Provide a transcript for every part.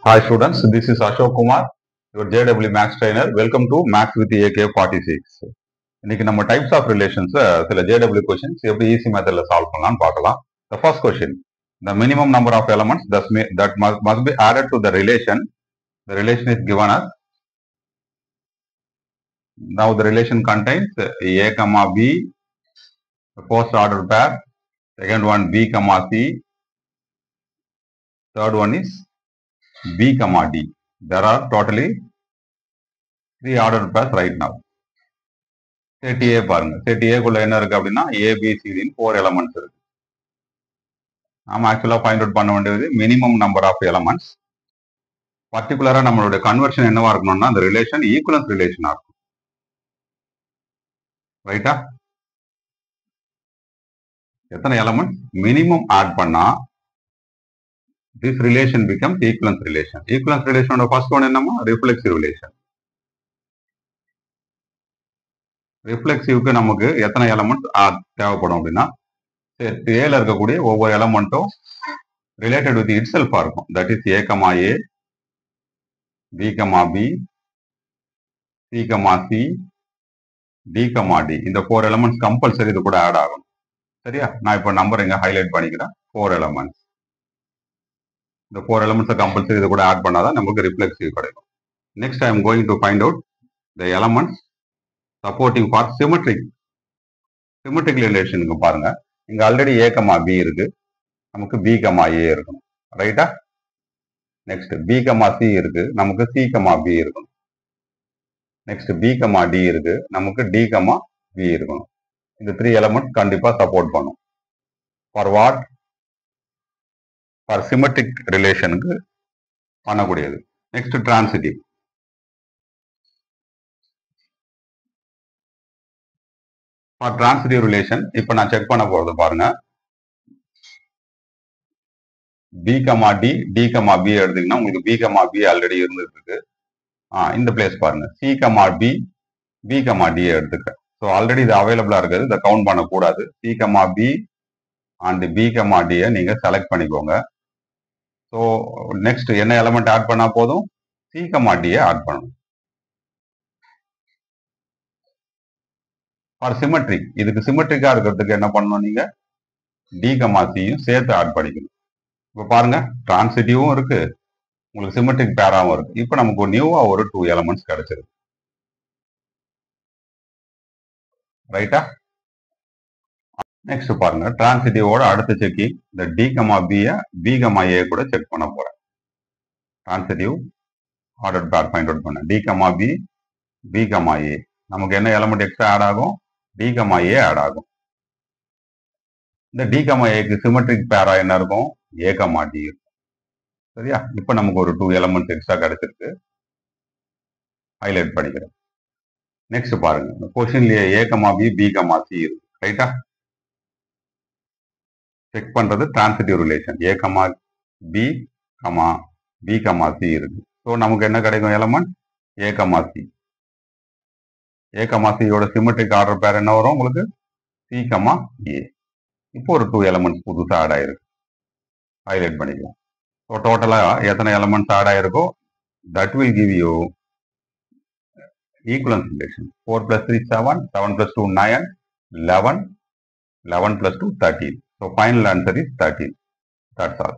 Hi students, this is Ashok Kumar, your JW Max trainer. Welcome to Max with AK46. இன்னைக்கு நம்ம types of relations சில JW questions எப்படி easy methodல solve பண்ணலாம்னு பார்க்கலாம். The first question, the minimum number of elements that must be added to the relation. The relation is given as, now the relation contains A comma B, the first order pair, second one B comma C, third one is B comma D. There are totally 3 ordered pairs right now. Set A பாருங்க. Set A குள்ள என்ன இருக்கு அப்படின்னா A, B, C ன்னு 4 elements இருக்கு. நாம ஆக்சுவலா find out பண்ண வேண்டியது மினிமம் நம்பர் ஆஃப் எலமெண்ட்ஸ். பர்டிகுலரா நம்மளோட கன்வர்ஷன் என்னவா இருக்கணும்னா அந்த ரிலேஷன் ஈக்குவலன்ஸ் ரிலேஷனா இருக்கும். ரைட்டா? எத்தனை எலமெண்ட் மினிமம் ஆட் பண்ணா this relation becomes equivalence relation. Equivalence relation ஓட ஃபர்ஸ்ட் ஒன் என்னமா ரிஃப்ளெக்சிவ் ரிலேஷன். ரிஃப்ளெக்சிவ்க்கு நமக்கு எத்தனை எலமெண்ட் தேவைப்படும் அப்படின்னா ஏல இருக்கக்கூடிய ஒவ்வொரு எலமெண்ட்டும் ரிலேட்டட் வித் இட் செல்ஃபா இருக்கும். That is A comma A, B comma B, C comma C, D comma D. இந்த 4 எலமெண்ட்ஸ் கம்பல்சரி இது கூட ஆட் ஆகும். சரியா? நான் இப்போ நம்பர் இங்க ஹைலைட் பண்ணிக்கிறேன். 4 எலமெண்ட்ஸ். இந்த 4 எலமெண்ட்ஸை கம்பல்சரி இது கூட ஆட் பண்ணாதான் நமக்கு ரிஃப்ளெக்சிவ் கிடைக்கும். Next I am going to find out the elements supporting for symmetric ரிலேஷனுக்கு பாருங்க. இங்க ஆல்ரெடி ஏ கமா பி இருக்கு, நமக்கு பி கமா ஏ இருக்கணும். ரைட்டா? நெக்ஸ்ட் பி கமா சி இருக்கு, நமக்கு சி கமா பி இருக்கணும். நெக்ஸ்ட் பி கமா டி இருக்கு, நமக்கு டி கமா பி இருக்கணும். இந்த 3 எலமெண்ட் கண்டிப்பா சப்போர்ட் பண்ணும். For what? ஃபார் சிமெட்ரிக் ரிலேஷனுக்கு பண்ணக்கூடியது. Next transitive. For transitive relation இப்போ நான் செக் பண்ண போறது பாருங்க. B comma D, D comma B எடுத்தீங்கன்னா உங்களுக்கு பி கமா பி ஆல்ரெடி இருந்துட்டு இருக்கு. இந்த பிளேஸ் பாருங்க, C comma B, B comma D எடுத்துக்க. ஸோ ஆல்ரெடி இது அவைலபிளா இருக்குது, இதை கவுண்ட் பண்ணக்கூடாது. C comma B and B comma டியை நீங்க செலக்ட் பண்ணிக்கோங்க. ஸோ நெக்ஸ்ட் என்ன எலமெண்ட் ஆட் பண்ணா போதும்? சி கமா டியை ஆட் பண்ணணும். ஃபார் சிமெட்ரிக், இதுக்கு சிமெட்ரிக்கா இருக்கிறதுக்கு என்ன பண்ணணும்? நீங்க டி கமா சியும் சேர்த்து ஆட் பண்ணிக்கணும். இப்போ பாருங்க, டிரான்சிட்டிவும் இருக்கு, உங்களுக்கு சிமெட்ரிக் பேராவும் இருக்கு. இப்போ நமக்கு நியூவா ஒரு 2 எலமெண்ட்ஸ் கிடைச்சிருக்கு. ரைட்டா? நெக்ஸ்ட் பாருங்க, டிரான்சிட்டிவோட அடுத்த செக்கிங் இந்த டி கமா பியை பி கமா ஏ கூட செக் பண்ண போறேன். Transitive order pair find out பண்ண D comma B, B comma A. நமக்கு என்ன எலமெண்ட் எக்ஸ்ட்ரா ஆட் ஆகும்? டி கமா ஏ ஆட் ஆகும். இந்த டி கமா ஏக்கு சிமெட்ரிக் பேரா என்ன இருக்கும்? ஏ கமா டி இருக்கும். சரியா? இப்போ நமக்கு ஒரு 2 எலமெண்ட்ஸ் எக்ஸ்ட்ரா கிடைச்சிருக்கு. ஹைலைட் பண்ணிக்கிறேன். நெக்ஸ்ட் பாருங்க, கொஸ்டின்லயே A comma B, B comma C இருக்கு. ரைட்டா? செக் பண்றது transitive relation. A comma B comma B comma C இருக்கு. ஸோ நமக்கு என்ன கிடைக்கும் element? A comma C. A comma சியோட சிமெட்ரிக் ஆர்டர் பேர் என்ன வரும் உங்களுக்கு? C comma A. இப்போ ஒரு 2 எலமெண்ட்ஸ் புதுசாக ஆட் ஆயிருக்கு. ஹைலைட் பண்ணிக்கலாம். ஸோ டோட்டலா எத்தனை எலமெண்ட்ஸ் ஆட் ஆயிருக்கோ that will give you equivalence relation. 4 + 3 7, 7 + 2 9, 11, 11 + 2 13. So final answer is 13. That's all.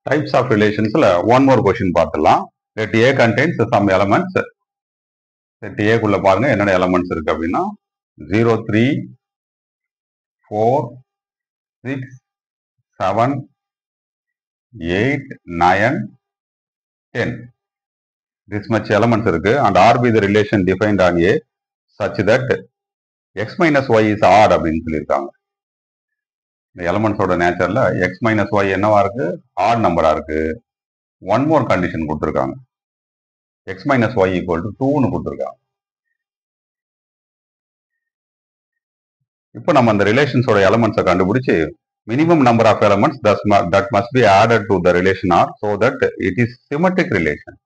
Types of relations ல one more question பார்த்துடலாம். Let A contains some elements. Set A குள்ள பாருங்க என்னென்ன எலமெண்ட்ஸ் இருக்கு அப்படின்னா 0, 3, 4, 6, 7, 8, 9, 10. This much elements இருக்கு and R be the relation defined on A such that x minus y is odd அப்படின்னு சொல்லியிருக்காங்க. இந்த எலமெண்ட்ஸோட நேச்சர்ல எக்ஸ் மைனஸ் ஒய் என்னவா இருக்கு? ஆட் நம்பரா இருக்கு. ஒன் மோர் கண்டிஷன் கொடுத்துருக்காங்க. X minus Y equal to 2ன்னு கொடுத்துருக்காங்க. இப்போ நம்ம அந்த ரிலேஷன்ஸோட எலமெண்ட்ஸை கண்டுபிடிச்சு minimum number of elements that must be added to the relation R so that it is symmetric relation.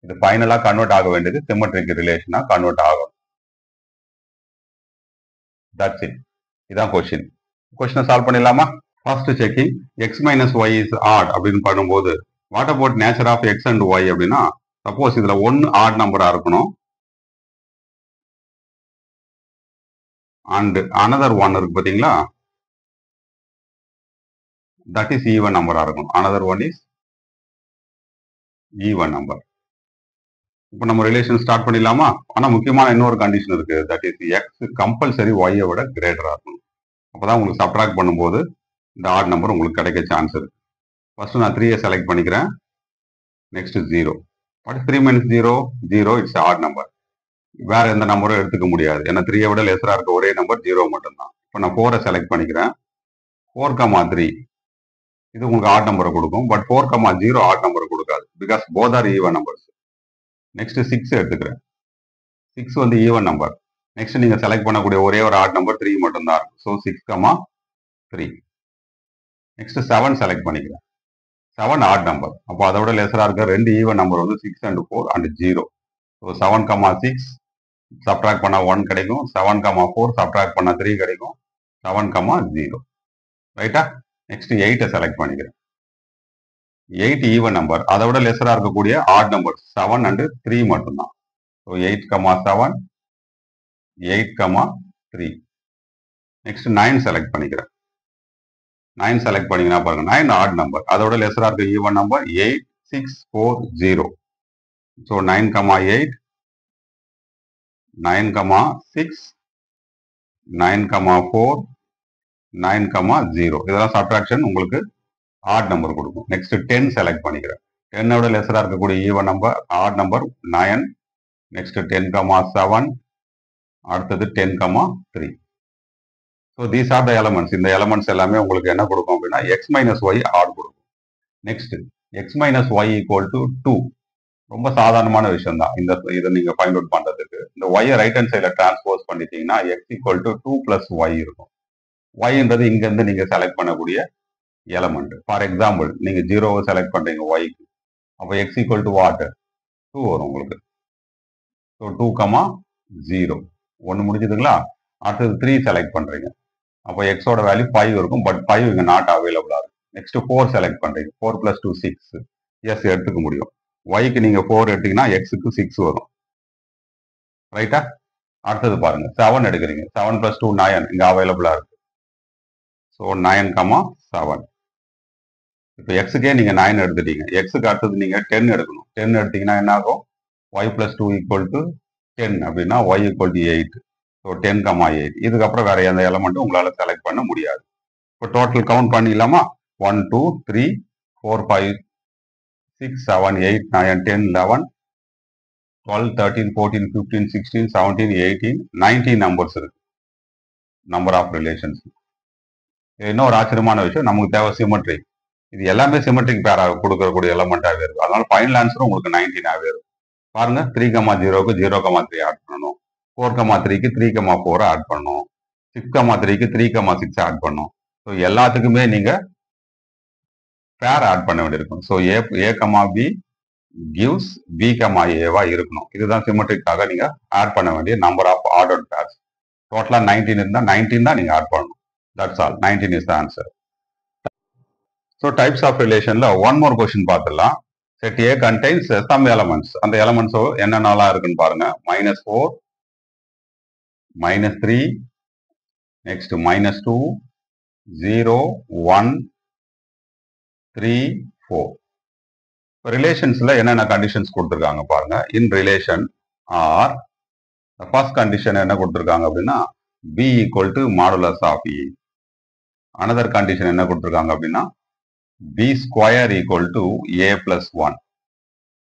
இது ஃபைனலா கன்வெர்ட் ஆக வேண்டியது சிமெட்ரிக் ரிலேஷனா கன்வெர்ட் ஆகும். That's it. இதான் கொஸ்டின். கொஸ்டினை சால்வ் பண்ணிடலாமா? First checking X minus Y is odd அப்படின்னு பண்ணும்போது what about nature of x and y அப்படின்னா, சப்போஸ் இதுல 1 ஆட் நம்பரா இருக்கணும் அண்ட் அனதர் 1 இருக்கு பாத்தீங்களா, தட் இஸ் ஈவன் நம்பரா இருக்கும். Another one is even number. இப்போ நம்ம ரிலேஷன் ஸ்டார்ட் பண்ணிடலாமா? ஆனா முக்கியமான இன்னொரு கண்டிஷன் இருக்கு. தட் இஸ் எக்ஸ் கம்பல்சரி ஒய்யை விட கிரேட்டரா இருக்கணும். அப்பதான் உங்களுக்கு சப்ட்ராக்ட் பண்ணும்போது இந்த ஆட் நம்பர் உங்களுக்கு கிடைக்க சான்ஸ் இருக்கு. ஃபர்ஸ்ட் நான் 3 செலக்ட் பண்ணிக்கிறேன். Next 0. What is 3 minus 0? 0 it's add number. வேற எந்த நம்பரும் எடுத்துக்க முடியாது. ஏன்னா 3 விட லெஸரா இருக்க ஒரே நம்பர் 0 மட்டும்தான். இப்போ நான் 4 செலக்ட் பண்ணிக்கிறேன். 4, 3 இது உங்களுக்கு ஆட் நம்பரை கொடுக்கும். பட் 4, 0 ஆட் நம்பர் கொடுக்காது. Because both are even numbers. Next 6 எடுத்துக்கிறேன். 6 வந்து ஈவன் நம்பர். நெக்ஸ்ட் நீங்க செலக்ட் பண்ணக்கூடிய ஒரே ஒரு ஆட் நம்பர் 3 மட்டும் தான் இருக்கும். ஸோ 6, 3. நெக்ஸ்ட் 7 செலக்ட் பண்ணிக்கிறேன். 7 ஆட் நம்பர். அப்போ அதை விட லெஸரா இருக்க 2 ஈவன் நம்பர் வந்து 6 and 4 and 0. ஸோ 7, 6 சப்ட்ராக்ட் பண்ணா 1 கிடைக்கும். 7, 4 சப்ட்ராக்ட் பண்ணா 3 கிடைக்கும். 7, 0. ரைட்டா? நெக்ஸ்ட் 8 செலக்ட் பண்ணிக்கிறேன். 8 ஈவன் நம்பர். அதை விட லெஸரா இருக்கக்கூடிய ஆட் நம்பர் 7 and 3 மட்டும்தான். ஸோ 8, 7, 8, 3. நெக்ஸ்ட் 9 செலக்ட் பண்ணிக்கிறேன். 9 செலக்ட் பண்ணீங்கன்னா பாருங்க, 9 ஆட் நம்பர். அதோட லெஸரா இருக்க ஈவன் நம்பர் 8, 6, 4, 0. ஸோ 9, 8, 9, 6, 9, 4, 9, 0. இதெல்லாம் சப்ட்ராக்ஷன் உங்களுக்கு ஆட் நம்பர் கொடுக்கும். நெக்ஸ்ட் 10 செலக்ட் பண்ணிக்கிறேன். 10 விட லெஸரா இருக்கக்கூடிய even number odd number 9. Next 10, 7. அடுத்தது 10, 3. So these are the elements. இந்த எலமெண்ட்ஸ் எல்லாமே உங்களுக்கு என்ன கொடுக்கும் அப்படின்னா எக்ஸ் மைனஸ் ஒய் ஆட் கொடுக்கும். Next x minus Y equal to 2. ரொம்ப சாதாரணமான விஷயம் தான் இதை நீங்க ஃபைண்ட் அவுட் பண்றதுக்கு. இந்த ஒய்யை ரைட் ஹேண்ட் சைடில் டிரான்ஸ்போஸ் பண்ணிட்டீங்கன்னா எக்ஸ் ஈக்குவல் டு 2 + ஒய் இருக்கும். ஒய்ன்றது இங்க இருந்து நீங்க செலக்ட் பண்ணக்கூடிய எலமெண்ட். ஃபார் எக்ஸாம்பிள் நீங்க 0வை செலக்ட் பண்றீங்க ஒய்க்கு. அப்போ எக்ஸ் ஈக்குவல் டு வாட் 2 வரும் உங்களுக்கு. ஸோ 2, 0 ஒன்று முடிஞ்சதுங்களா? அடுத்தது 3 செலக்ட் பண்றீங்க. அப்போ எக்ஸோட வேல்யூ 5 இருக்கும். பட் 5 இங்க நாட் அவைலபிளா இருக்கு. நெக்ஸ்ட் 4 செலக்ட் பண்றீங்க. 4 + 2 6. எஸ் எடுத்துக்க முடியும். ஒய்க்கு நீங்க 4 எடுத்தீங்கன்னா எக்ஸுக்கு 6 வரும். ரைட்டா? அடுத்தது பாருங்க 7 எடுக்கிறீங்க. 7 + 2 9 இங்க அவைலபிளா இருக்கு. ஸோ 9, 7. இப்போ எக்ஸுக்கே நீங்க 9 எடுத்துட்டீங்க. எக்ஸுக்கு அடுத்தது நீங்க 10 எடுக்கணும். 10 எடுத்தீங்கன்னா என்ன ஆகும்? y + 2 = 10 அப்படின்னா y = 8. ஸோ 10, 8. இதுக்கப்புறம் வேற எந்த எலமெண்ட்டும் உங்களால செலக்ட் பண்ண முடியாது. இப்போ டோட்டல் கவுண்ட் பண்ணிடலாமா? 1, 2, 3, 4, 5, 6, 7, 8, 9, 10, 11, 12, 13, 14, 15, 16, 17, 18, 19 நம்பர்ஸ் இருக்கு. Number of relations. இன்னொரு ஆச்சரியமான விஷயம், நமக்கு தேவை சிமெட்ரி. இது எல்லாமே சிமெட்ரிக் பேரா கொடுக்கக்கூடிய எலமெண்டாகவே இருக்கும். அதனால ஃபைனல் ஆன்சரும் உங்களுக்கு 19 இருக்கும். பாருங்க 3, 0க்கு 0, 3 ஆட் பண்ணணும். 4, 3க்கு 3, 4 ஆட் பண்ணணும். 6, 3க்கு 3, 6 ஆட் பண்ணணும். ஸோ எல்லாத்துக்குமே நீங்க பேர் ஆட் பண்ண வேண்டியிருக்கும். So A, B gives B, Aவா இருக்கணும். இதுதான் சிமெட்ரிக்காக நீங்க ஆட் பண்ண வேண்டிய நம்பர் ஆஃப் ஆர்டர்ட் பேர்ஸ். டோட்டலா 19 இருந்தா 19 தான் நீங்க ஆட் பண்ணணும். That's all. 19 is the answer. So types of ரிலேஷன்ல ஒன் மோர் கொஸ்டின் பார்த்துடலாம். Set A contains some elements. அந்த எலமெண்ட்ஸோ என்னென்னலாம் இருக்குன்னு பாருங்க. -4, -3, நெக்ஸ்ட் -2, 0, 1, 3, 4. ரிலேஷன்ஸ்ல என்னென்ன கண்டிஷன்ஸ் கொடுத்துருக்காங்க பாருங்க. In relation R first condition என்ன கொடுத்துருக்காங்க அப்படின்னா B = modulus of E. Another condition என்ன கொடுத்துருக்காங்க அப்படின்னா B² = A + 1.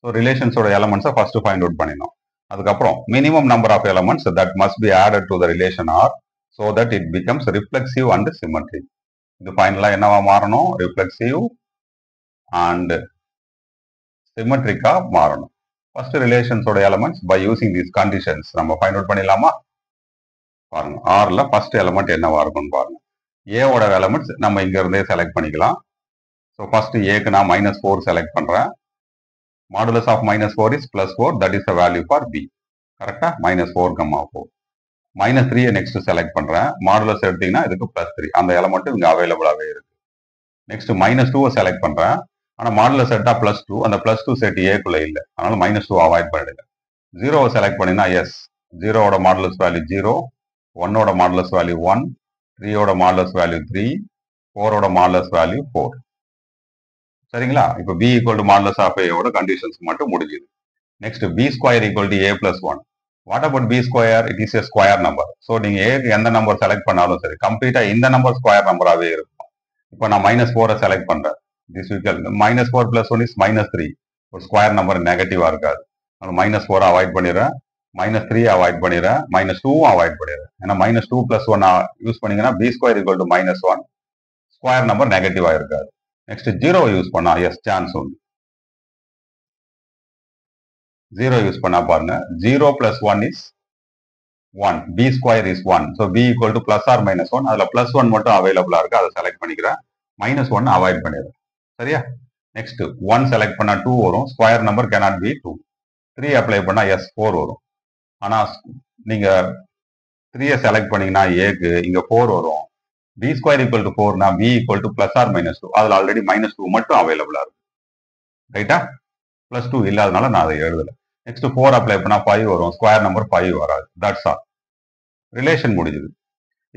ஸோ ரிலேஷன்ஸோட எலமெண்ட்ஸை ஃபர்ஸ்ட் ஃபைண்ட் அவுட் பண்ணிடணும். அதுக்கப்புறம் minimum number of elements that must be added to the relation R so that it becomes reflexive and symmetric. இது ஃபைனலா என்னவா மாறணும்? ரிஃப்ளெக்சிவ் அண்ட் சிமெட்ரிக்கா மாறணும். ஃபர்ஸ்ட் ரிலேஷன்ஸோட elements by using these conditions நம்ம ஃபைண்ட் அவுட் பண்ணிடலாமா? பாருங்க ஆர்ல ஃபர்ஸ்ட் எலமெண்ட் என்னவா இருக்கும்னு பாருங்க. ஏவோட எலமெண்ட்ஸ் நம்ம இங்க இருந்தே செலக்ட் பண்ணிக்கலாம். ஸோ ஃபர்ஸ்ட் ஏக்கு நான் -4 செலக்ட் பண்றேன். Modulus of -4 is +4. That is the value for B. கரெக்டா? -4, 4. -3 நெக்ஸ்ட் செலக்ட் பண்றேன். மாடுலஸ் எடுத்தீங்கன்னா இதுக்கு +3. அந்த எலமெண்ட் இங்க அவைலபிளாவே இருக்கு. நெக்ஸ்ட் -2 செலக்ட் பண்றேன். ஆனா மாடுலஸ் செட்டா +2, அந்த +2 செட் ஏக்குள்ள இல்லை, அதனால -2 அவாய்ட் பண்ணிடுங்க. 0வை செலக்ட் பண்ணினா எஸ், 0வோட மாடுலஸ் வேல்யூ 0, 1ஓட மாடுலஸ் வேல்யூ 1, 3ஓட மாடுலஸ் வேல்யூ 3, 4ஓட மாடுலஸ் வேல்யூ 4. சரிங்களா? இப்போ b equal to modulus of ஏயோட கண்டிஷன்ஸ் மட்டும் முடிஞ்சுது. Next b square equal to a plus 1. What about b square? It is a square number. So நீங்க ஏக்கு எந்த நம்பர் செலக்ட் பண்ணாலும் சரி, கம்ப்ளீட்டா இந்த நம்பர் ஸ்கொயர் நம்பராகவே இருக்கும். இப்போ நான் -4 செலக்ட் பண்றேன். This equal -4 plus 1 is -3. ஒரு ஸ்கொயர் நம்பர் நெகட்டிவா இருக்காது. -4 அவாய்ட் பண்ணிடுறேன், -3 அவாய்ட் பண்ணிடுறேன், -2 அவாய்ட் பண்ணிடுறேன். ஏன்னா -2 பிளஸ் 1 யூஸ் பண்ணீங்கன்னா b square equal to -1, square number நெகட்டிவா இருக்காது. நெக்ஸ்ட் 0 யூஸ் பண்ணா எஸ் சான்ஸ் உண்டு. 0 யூஸ் பண்ணா பாருங்க, 0 plus 1 is 1, b square is 1. So b equal to plus or -1, அதுல +1 மட்டும் அவைலபிளா இருக்கு, அதை செலக்ட் பண்ணிக்கிறேன். -1 அவாய்ட் பண்ணிடுறேன். சரியா? நெக்ஸ்ட் 1 செலக்ட் பண்ணா 2 வரும், square number cannot be 2. 3 apply பண்ணா எஸ் 4 வரும். ஆனா நீங்க 3 செலக்ட் பண்ணீங்கன்னா ஏக்கு இங்க 4 வரும். b ஸ்கொயர் ஈக்குவல் டு 4னா b equal to plus or -2, அதுல ஆல்ரெடி -2 மட்டும் அவைலபிளா இருக்கு. ரைட்டா? +2 இல்லாதனால நான் அதை எழுதல. நெக்ஸ்ட் 4 அப்ளை பண்ணா 5 வரும், ஸ்கொயர் நம்பர் 5 வராது. That's all. ரிலேஷன் முடிஞ்சுது.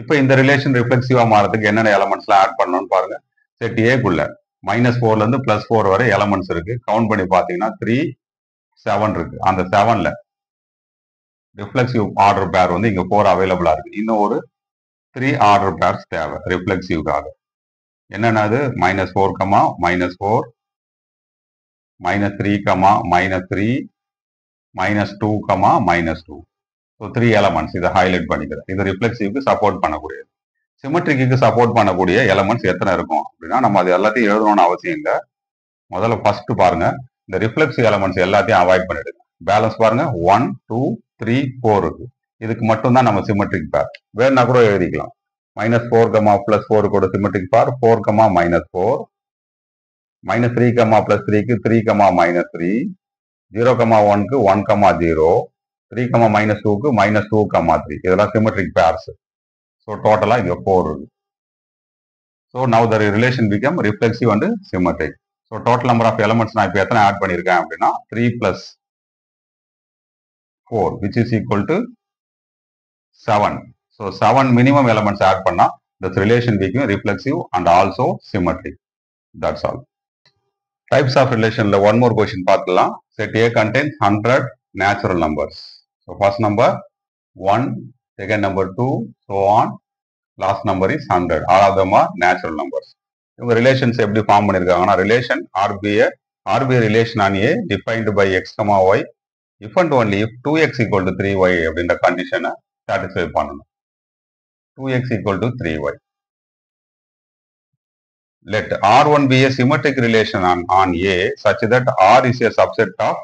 இப்போ இந்த ரிலேஷன் ரிஃப்ளெக்சிவா மாறதுக்கு என்னென்ன எலமெண்ட்ஸ்லாம் ஆட் பண்ணணும்னு பாருங்க. செட் ஏக்குள்ள -4ல இருந்து +4 வரை எலமெண்ட்ஸ் இருக்கு. கவுண்ட் பண்ணி பார்த்தீங்கன்னா 3, 7 இருக்கு. அந்த 7ல ரிஃப்ளெக்சிவ் ஆர்டர் பேர் வந்து இங்க 4 அவைலபிளா இருக்கு. இன்னும் ஒரு 3 ஆர்டர் பேர்ஸ் தேவை ரிஃப்ளெக்சிவ்காக. என்னென்னது? -4, -4, -3, -3, -2, -2. ஸோ 3 எலமெண்ட்ஸ் இதை ஹைலைட் பண்ணிக்கிறேன். இது ரிஃப்ளெக்சிவ்க்கு சப்போர்ட் பண்ணக்கூடியது. சிமெட்ரிக்கு சப்போர்ட் பண்ணக்கூடிய எலமெண்ட்ஸ் எத்தனை இருக்கும் அப்படின்னா, நம்ம அது எல்லாத்தையும் எழுதணும்னு அவசியம் இல்லை. முதல்ல ஃபர்ஸ்ட் பாருங்க, இந்த ரிஃப்ளெக்சிவ் எலமெண்ட்ஸ் எல்லாத்தையும் அவாய்ட் பண்ணிடுங்க. பேலன்ஸ் பாருங்க, 1, 2, 3, 4 இருக்கு. இதுக்கு மட்டும் தான் நம்ம சிமெட்ரிக் பேர். வேணா கூட எழுதிக்கலாம். -4, +4 கூட சிமெட்ரிக் பேர் 4, -4, -3, +3க்கு 3, -3, 0, 1க்கு 1, 0, 3, -2க்கு -2, 3. இதெல்லாம் சிமெட்ரிக் பேர்ஸ். ஸோ டோட்டலா இங்க 4 இருக்கு. So now the relation become reflexive and symmetric. So total number of elements நான் இப்போ எத்தனை ஆட் பண்ணியிருக்கேன் அப்படின்னா 3 + 4 which is equal to 7. So 7 minimum elements add பண்ணா this relation became reflexive and also symmetric. That's all. Types of relation la one more question பார்க்கலாம். Set A contains 100 natural numbers. So first number 1, second number 2, so on. Last number is 100. All of them are natural numbers. இவங்க relations எப்படி form பண்ணியிருக்காங்கன்னா, relation RBA relation on A defined by x, y if and only if 2x equal to 3y அப்படின்ற கண்டிஷனை satisfy பண்ணணும். 2x equal to 3y. Let R1 be a symmetric relation on A such that R is a subset of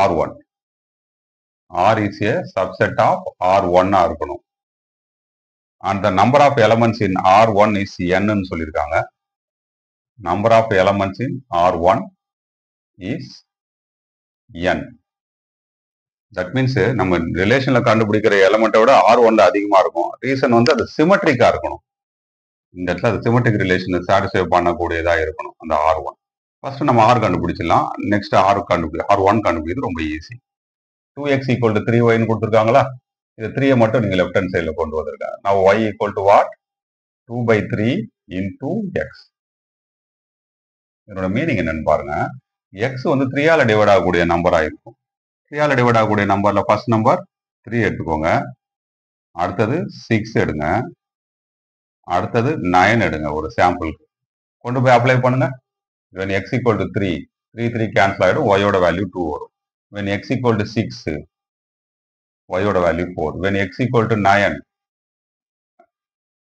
R1. R is a subset of R1 இருக்கணும். And the number of elements in R1 is n ன்னு சொல்லியிருக்காங்க. Number of elements in R1 is n. That means நம்ம ரிலேஷன்ல கண்டுபிடிக்கிற எலமெண்ட்டை விட R1ல அதிகமா இருக்கும். Reason வந்து அது சிமெட்ரிக்கா இருக்கணும். இந்த இடத்துல அது சிமெட்ரிக் ரிலேஷனை சாட்டிஸ்ஃபை பண்ணக்கூடியதா இருக்கணும் அந்த R1. ஃபர்ஸ்ட் நம்ம R கண்டுபிடிச்சிடலாம். நெக்ஸ்ட் R1 கண்டுபிடிக்கிறது ரொம்ப easy. 2x equal to 3y ன்னு கொடுத்துருக்காங்களா? இது 3 மட்டும் நீங்க லெஃப்ட் ஹேண்ட் சைட்ல கொண்டு வந்திருக்காங்க. Now y equal to what? 2/3 into x. இதோட மீனிங் என்னன்னு பாருங்க. x வந்து 3 ஆல டிவைட் ஆகக்கூடிய நம்பரா இருக்கும். 3 ஆல டிவைட் ஆகக்கூடிய நம்பர்ல ஃபர்ஸ்ட் நம்பர் 3 எடுத்துக்கோங்க. அடுத்தது 6 எடுங்க. அடுத்தது 9 எடுங்க. ஒரு சாம்பிளுக்கு கொண்டு போய் அப்ளை பண்ணுங்க. when x equal to 3, 3 cancel ஆயிடும். y ஓட வேல்யூ 2 வரும். when x equal to 6, y ஓட value 4. when x equal to 9,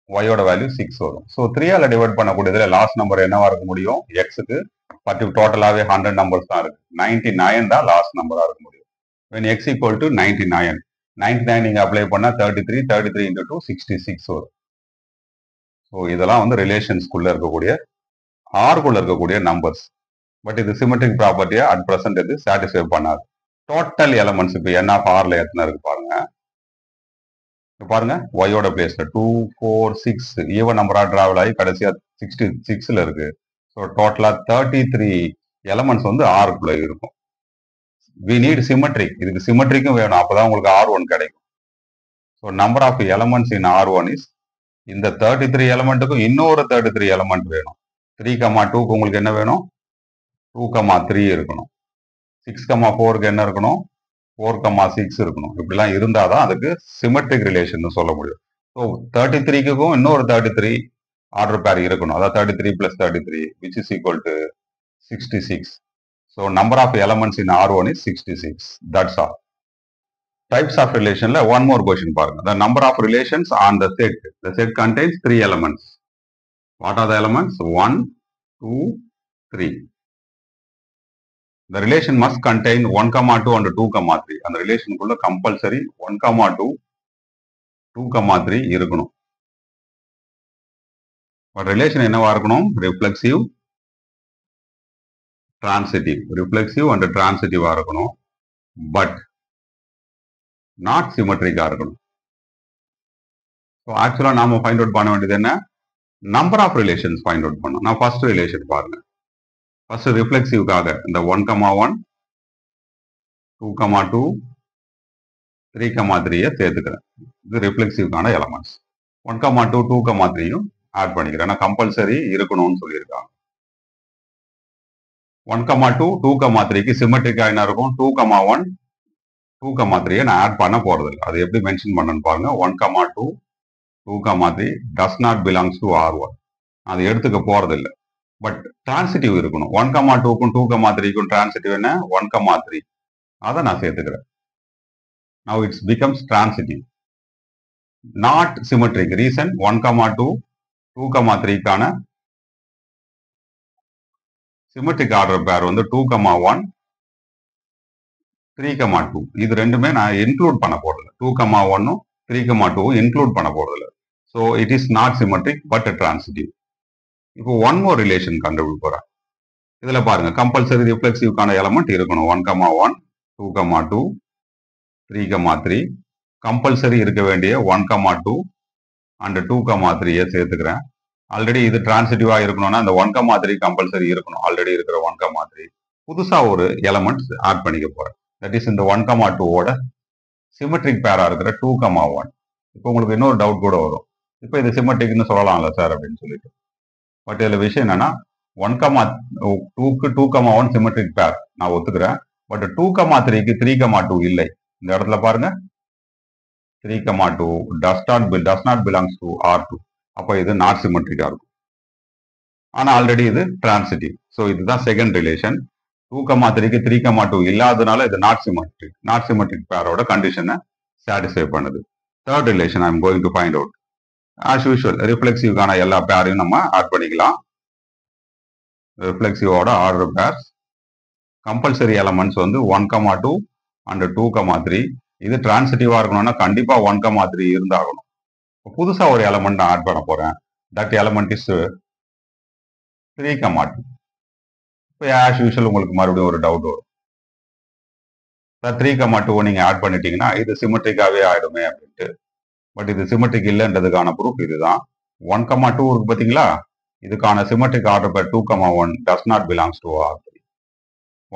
y ஓட வேல்யூ 6 வரும். ஸோ 3 ஆல டிவைட் பண்ணக்கூடியதுல லாஸ்ட் நம்பர் என்னவா இருக்க முடியும்? எக்ஸுக்கு டோட்டலாவே 100 நம்பர்ஸ் தான் இருக்கு. 99 தான் லாஸ்ட் நம்பரா இருக்க முடியும். when x equal to 99, 99 நீங்க அப்ளை பண்ணா 33 into 2 66 வரும். ஸோ இதெல்லாம் வந்து ரிலேஷன்ஸ்குள்ள இருக்கக்கூடிய ஆர்க்குள்ள இருக்கக்கூடிய நம்பர்ஸ். பட் இது சிமெட்ரிக் ப்ராப்பர்ட்டியா அட் பிரசன்ட் இது சாட்டிஸ்ஃபை பண்ணாது. டோட்டல் எலமெண்ட்ஸ் இப்போ n ஆஃப் ஆர்ல எத்தனை இருக்கு பாருங்க. பாருங்க ஒயோட பிளேஸ்ல 2, 4, 6 ஈவன் நம்பரா டிராவல் ஆகி கடைசியா 66ல இருக்கு. ஸோ ஸோ டோட்டலா 33 எலமெண்ட்ஸ் வந்து ஆருக்குள்ள இருக்கும். We need symmetric. இதுக்கு சிமெட்ரிக்கும் வேணும், அப்பதான் உங்களுக்கு R1 கிடைக்கும். So number of elements in R1 is, இந்த 33 எலமெண்ட்டுக்கும் இன்னொரு 33 எலமெண்ட் வேணும். 3,2க்கு உங்களுக்கு என்ன வேணும்? 2,3 இருக்கணும். 6,4க்கு என்ன இருக்கணும்? 4,6 இருக்கணும். இப்படிலாம் இருந்தாதான் அதுக்கு சிமெட்ரிக் ரிலேஷன் சொல்ல முடியும். ஸோ 33க்கும் இன்னொரு 33 ஆர்டர் பேர் இருக்கணும். அதாவது 33 plus 33 which is equal to 66. So number of elements in R1 is 66. That's all. Types of relation la one more question பாருங்க. The number of relations on the set. The set contains 3 elements. What are the elements? 1, 2, 3. The relation must contain 1, 2 and 2, 3. அந்த ரிலேஷனுக்குள்ள compulsory 1, 2, 2, 3 இருக்கணும். But relation என்னவா இருக்கணும்? Reflexive, transitive. Reflexive and டிரான்சிட்டிவா இருக்கணும். But not சிமெட்ரிக்கா இருக்கணும். So ஆக்சுவலா நாம find out பண்ண வேண்டியது என்ன? Number of relations find out பண்ணணும். நான் ஃபர்ஸ்ட் ரிலேஷன் பாருங்க. ஃபர்ஸ்ட் ரிஃப்ளெக்சிவ்காக இந்த 1, 1, 2, 2, 3, 3 சேர்த்துக்கிறேன். இது ரிஃப்ளெக்சிவ்கான எலமெண்ட்ஸ். 1, 2, 2, 3யும் ஆட் பண்ணிக்கிறேன். ஏன்னா கம்பல்சரி இருக்கணும்னு சொல்லியிருக்காங்க. 1, 2, 2, 3க்கு சிமெட்ரிக்கா என்ன இருக்கும்? 2, 1, 2, 3 நான் ஆட் பண்ண போறது இல்லை. அது எப்படி மென்ஷன் பண்ணணும்னு பாருங்க. 1, 2, 2, 3 does not belongs to R1. அது எடுத்துக்க போறது இல்லை. பட் டிரான்சிட்டிவ் இருக்கணும். 1, 2க்கும் 2, 3க்கும் டிரான்சிட்டிவ் என்ன? 1, 3. அதை நான் சேர்த்துக்கிறேன். Now it becomes transitive. Not symmetric. Reason 1, 2, 2, 3க்கான symmetric order பேர் வந்து 2, 1, 3, 2. இது ரெண்டுமே நான் இன்க்ளூட் பண்ண போறதில்லை. 2, 1ம் 3, 2ம் இன்க்ளூட் பண்ண போறதில்லை. So it is not symmetric but transitive. இப்போ ஒன் மோர் ரிலேஷன் கண்டுபிடிக்க போறேன். இதுல பாருங்க, கம்பல்சரி ரிஃப்ளெக்சிவ்கான எலமெண்ட் இருக்கணும். 1, 1, 2, 2, 3, 3. கம்பல்சரி இருக்க வேண்டிய 1, 2 அண்ட் 2, 3 சேர்த்துக்கிறேன். ஆல்ரெடி இது டிரான்சிட்டிவா இருக்கணும்னா இந்த 1, 3 கம்பல்சரி இருக்கணும். ஆல்ரெடி இருக்கிற 1, 3. புதுசா ஒரு எலமெண்ட்ஸ் ஆட் பண்ணிக்க போறேன். தட் இஸ் இந்த 1, 2ஓட சிமெட்ரிக் பேரா இருக்கிற 2, 1. இப்போ உங்களுக்கு இன்னொரு டவுட் கூட வரும். இப்போ இது சிமெட்ரிக்னு சொல்லலாம்ல சார் அப்படின்னு சொல்லிட்டு. பட் இதுல விஷயம் என்னன்னா 1, 2க்கு 2, 1 சிமெட்ரிக் பேர் நான் ஒத்துக்கிறேன். பட் 2, 3க்கு 3, 2 இல்லை. இந்த இடத்துல பாருங்க, 3, 2 does not belongs to R2. அப்போ இது நாட் சிமெட்ரிக்கா இருக்கும். ஆனா ஆல்ரெடி இது டிரான்சிட்டிவ். ஸோ இதுதான் செகண்ட் ரிலேஷன். 2, 3க்கு 3, 2 இல்லாதனால இது நாட் சிமெட்ரிக். நாட் சிமெட்ரிக் பேரோட கண்டிஷனை சாட்டிஸ்ஃபை பண்ணுது. Third relation I am going to find out. As usual ரிஃப்ளெக்சிவ்கான எல்லா பேரையும் நம்ம ஆட் பண்ணிக்கலாம். ரிஃப்ளெக்சிவோட ஆர்டர் பேர்ஸ் கம்பல்சரி எலமெண்ட்ஸ் வந்து 1, 2 அண்ட் 2, 3. இது டிரான்சிட்டிவா இருக்கணும்னா கண்டிப்பா 1, 3 இருந்தாகணும். புதுசா ஒரு எலமெண்ட் நான் ஆட் பண்ண போறேன். That element is 3, 2. இப்போ ஆஸ் யூஷுவல் உங்களுக்கு மறுபடியும் ஒரு டவுட் வரும். 3, 2 நீங்க ஆட் பண்ணிட்டீங்கன்னா இது சிமெட்ரிக்காவே ஆயிடுமே அப்படின்ட்டு. பட் இது சிமெட்ரிக் இல்லைன்றதுக்கான ப்ரூஃப் இதுதான். 1, 2 இருக்கு பாத்தீங்களா? இதுக்கான சிமெட்ரிக் ஆர்டர் பேர் 2, 1 does not belongs to R3.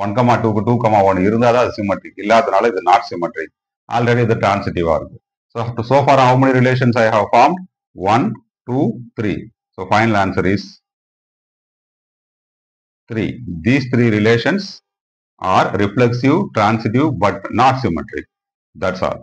1, 2க்கு 2, 1 இருந்தாதான் அது சிமெட்ரிக். இல்லாதனால இது நாட் சிமெட்ரிக். ஆல்ரெடி இது டிரான்சிட்டிவா இருக்கு. So far how many relations I have formed? 1, 2, 3. So final answer is 3. These 3 relations are reflexive, transitive but not symmetric. That's all.